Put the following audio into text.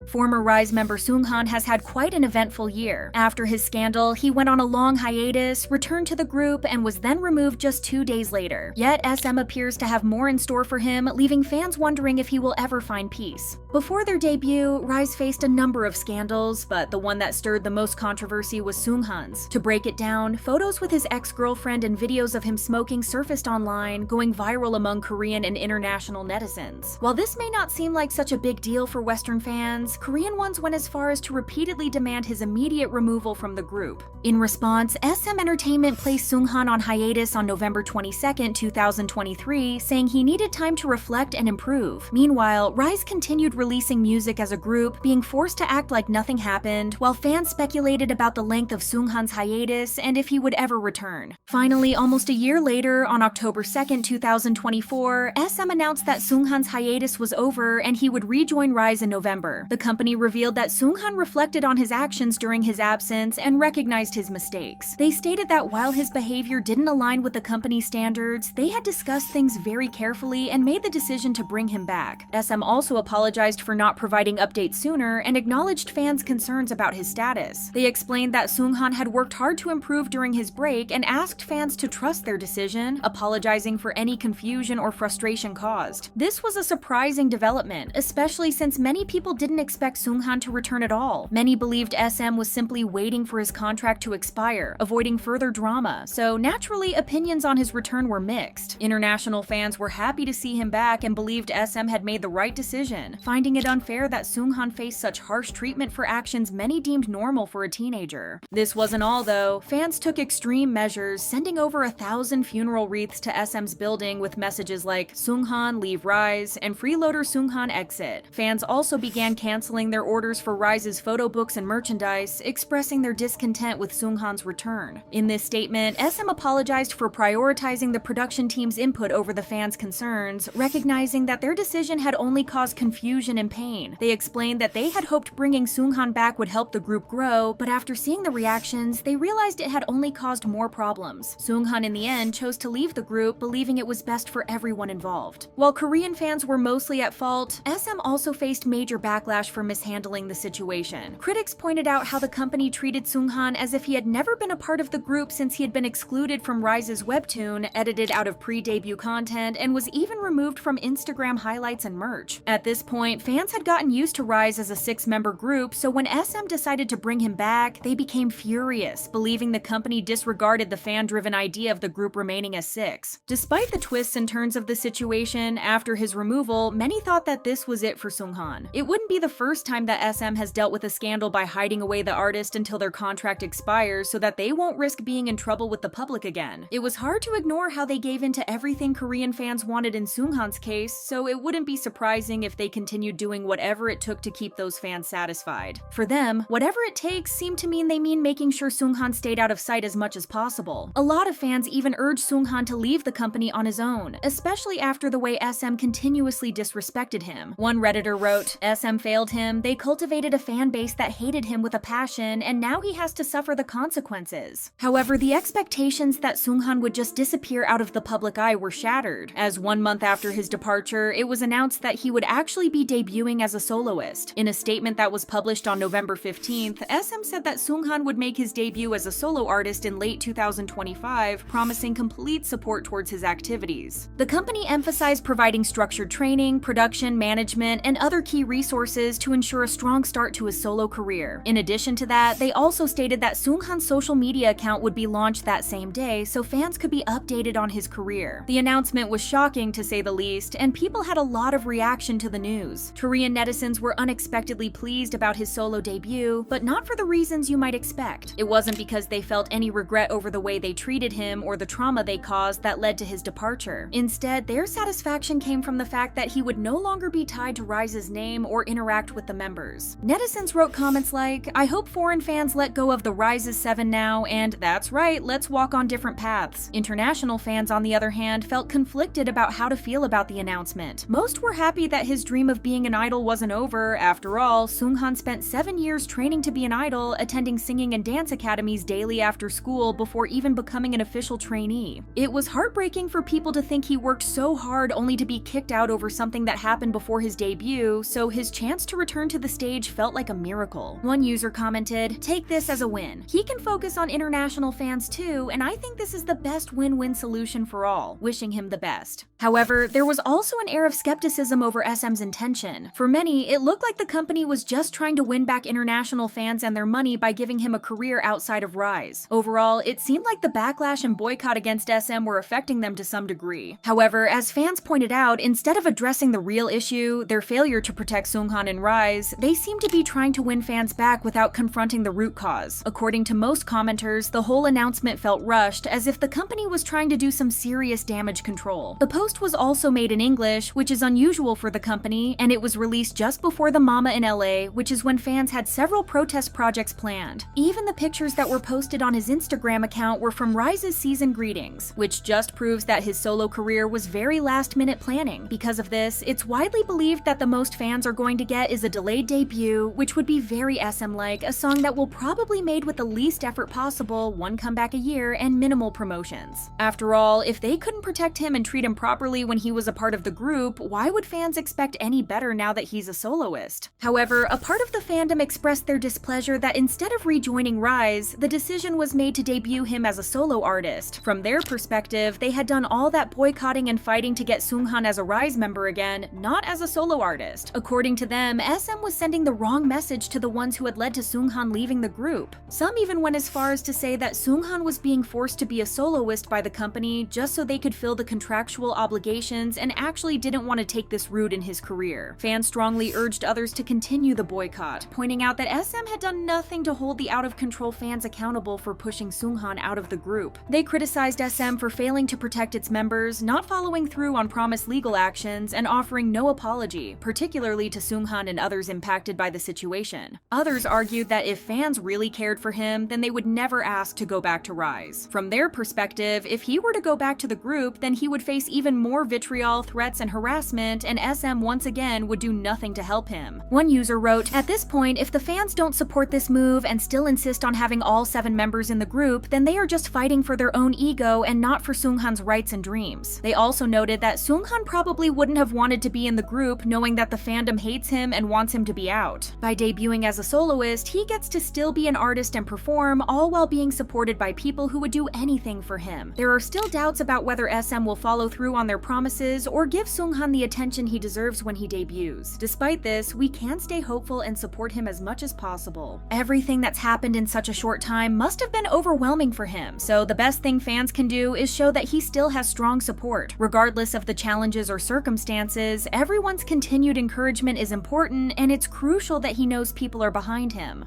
Former RIIZE member Seunghan has had quite an eventful year. After his scandal, he went on a long hiatus, returned to the group, and was then removed just 2 days later. Yet SM appears to have more in store for him, leaving fans wondering if he will ever find peace. Before their debut, RIIZE faced a number of scandals, but the one that stirred the most controversy was Seunghan's. To break it down, photos with his ex-girlfriend and videos of him smoking surfaced online, going viral among Korean and international netizens. While this may not seem like such a big deal for Western fans, Korean ones went as far as to repeatedly demand his immediate removal from the group. In response, SM Entertainment placed Seunghan on hiatus on November 22, 2023, saying he needed time to reflect and improve. Meanwhile, RIIZE continued releasing music as a group, being forced to act like nothing happened, while fans speculated about the length of Seunghan's hiatus and if he would ever return. Finally, almost a year later, on October 2, 2024, SM announced that Seunghan's hiatus was over and he would rejoin RIIZE in November. The company revealed that Seunghan reflected on his actions during his absence and recognized his mistakes. They stated that while his behavior didn't align with the company's standards, they had discussed things very carefully and made the decision to bring him back. SM also apologized for not providing updates sooner and acknowledged fans' concerns about his status. They explained that Seunghan had worked hard to improve during his break and asked fans to trust their decision, apologizing for any confusion or frustration caused. This was a surprising development, especially since many people didn't expect Seunghan to return at all. Many believed SM was simply waiting for his contract to expire, avoiding further drama, so naturally opinions on his return were mixed. International fans were happy to see him back and believed SM had made the right decision, finding it unfair that Seunghan faced such harsh treatment for actions many deemed normal for a teenager. This wasn't all though. Fans took extreme measures, sending over 1,000 funeral wreaths to SM's building with messages like "Seunghan leave RIIZE" and "Freeloader Seunghan exit." Fans also began canceling their orders for RIIZE's photo books and merchandise, expressing their discontent with Seunghan's return. In this statement, SM apologized for prioritizing the production team's input over the fans' concerns, recognizing that their decision had only caused confusion and pain. They explained that they had hoped bringing Seunghan back would help the group grow, but after seeing the reactions, they realized it had only caused more problems. Seunghan in the end chose to leave the group, believing it was best for everyone involved. While Korean fans were mostly at fault, SM also faced major backlash for mishandling the situation. Critics pointed out how the company treated Seunghan as if he had never been a part of the group since he had been excluded from RIIZE's webtoon, edited out of pre-debut content, and was even removed from Instagram highlights and merch. At this point, fans had gotten used to RIIZE as a 6-member group, so when SM decided to bring him back, they became furious, believing the company disregarded the fan-driven idea of the group remaining as 6. Despite the twists and turns of the situation, after his removal, many thought that this was it for Seunghan. It wouldn't be the first time that SM has dealt with a scandal by hiding away the artist until their contract expires so that they won't risk being in trouble with the public again. It was hard to ignore how they gave in to everything Korean fans wanted in Seunghan's case, so it wouldn't be surprising if they continued doing whatever it took to keep those fans satisfied. For them, whatever it takes seemed to mean making sure Seunghan stayed out of sight as much as possible. A lot of fans even urged Seunghan to leave the company on his own, especially after the way SM continuously disrespected him. One Redditor wrote, "SM failed him, they cultivated a fan base that hated him with a passion, and now he has to suffer the consequences." However, the expectations that Seunghan would just disappear out of the public eye were shattered, as 1 month after his departure, it was announced that he would actually be debuting as a soloist. In a statement that was published on November 15th, SM said that Seunghan would make his debut as a solo artist in late 2025, promising complete support towards his activities. The company emphasized providing structured training, production, management, and other key resources to ensure a strong start to his solo career. In addition to that, they also stated that Seunghan's social media account would be launched that same day so fans could be updated on his career. The announcement was shocking to say the least, and people had a lot of reaction to the news. Korean netizens were unexpectedly pleased about his solo debut, but not for the reasons you might expect. It wasn't because they felt any regret over the way they treated him or the trauma they caused that led to his departure. Instead, their satisfaction came from the fact that he would no longer be tied to RIIZE's name or interact with the members. Netizens wrote comments like, "I hope foreign fans let go of the RIIZE's 7 now," and "That's right, let's walk on different paths." International fans, on the other hand, felt conflicted about how to feel about the announcement. Most were happy that his dream of being an idol wasn't over. After all, Seunghan spent 7 years training to be an idol, attending singing and dance academies daily after school before even becoming an official trainee. It was heartbreaking for people to think he worked so hard only to be kicked out over something that happened before his debut, so his chance to return to the stage felt like a miracle. One user commented, "Take this as a win. He can focus on international fans too, and I think this is the best win-win solution for all. Wishing him the best." However, there was also an air of skepticism over SM's intention. For many, it looked like the company was just trying to win back international fans and their money by giving him a career outside of RIIZE. Overall, it seemed like the backlash and boycott against SM were affecting them to some degree. However, as fans pointed out, instead of addressing the real issue, their failure to protect Seunghan and RIIZE, they seemed to be trying to win fans back without confronting the root cause. According to most commenters, the whole announcement felt rushed, as if the company was trying to do some serious damage control. The post was also made in English, which is unusual for the company, and it was released just before the MAMA in LA, which is when fans had several protest projects planned. Even the pictures that were posted on his Instagram account were from RIIZE's season greetings, which just proves that his solo career was very last-minute planning. Because of this, it's widely believed that the most fans are going to get is a delayed debut, which would be very SM-like, a song that will probably made with the least effort possible, one comeback a year, and minimal promotions. After all, if they couldn't protect him and treat him properly when he was a part of the group, why would fans expect any better now that he's a soloist? However, a part of the fandom expressed their displeasure that instead of rejoining RIIZE, the decision was made to debut him as a solo artist. From their perspective, they had done all that boycotting and fighting to get Seunghan as a RIIZE member again, not as a solo artist. According to them, SM was sending the wrong message to the ones who had led to Seunghan leaving the group. Some even went as far as to say that Seunghan was being forced to be a soloist by the company just so they could fill the contractual obligations and actually didn't want to take this route in his career. Fans strongly urged others to continue the boycott, pointing out that SM had done nothing to hold the out-of-control fans accountable for pushing Seunghan out of the group. They criticized SM for failing to protect its members, not following through on promised legal actions, and offering no apology, particularly to Seunghan and others impacted by the situation. Others argued that if fans really cared for him, then they would never ask to go back to RIIZE. From their perspective, if he were to go back to the group, then he would face even more vitriol, threats, and harassment, and SM once again would do nothing to help him. One user wrote, "At this point, if the fans don't support this move and still insist on having all 7 members in the group, then they are just fighting for their own ego and not for Seunghan's rights and dreams." They also noted that Seunghan probably wouldn't have wanted to be in the group knowing that the fandom hates him and wants him to be out. By debuting as a soloist, he gets to still be an artist and perform, all while being supported by people who would do anything for him. There are still doubts about whether SM will follow through on their promises or give Seunghan the attention he deserves when he debuts. Despite this, we can stay hopeful and support him as much as possible. Everything that's happened in such a short time must have been overwhelming for him, so the best thing fans can do is show that he still has strong support. Regardless of the challenges or circumstances, everyone's continued encouragement is important, and it's crucial that he knows people are behind him.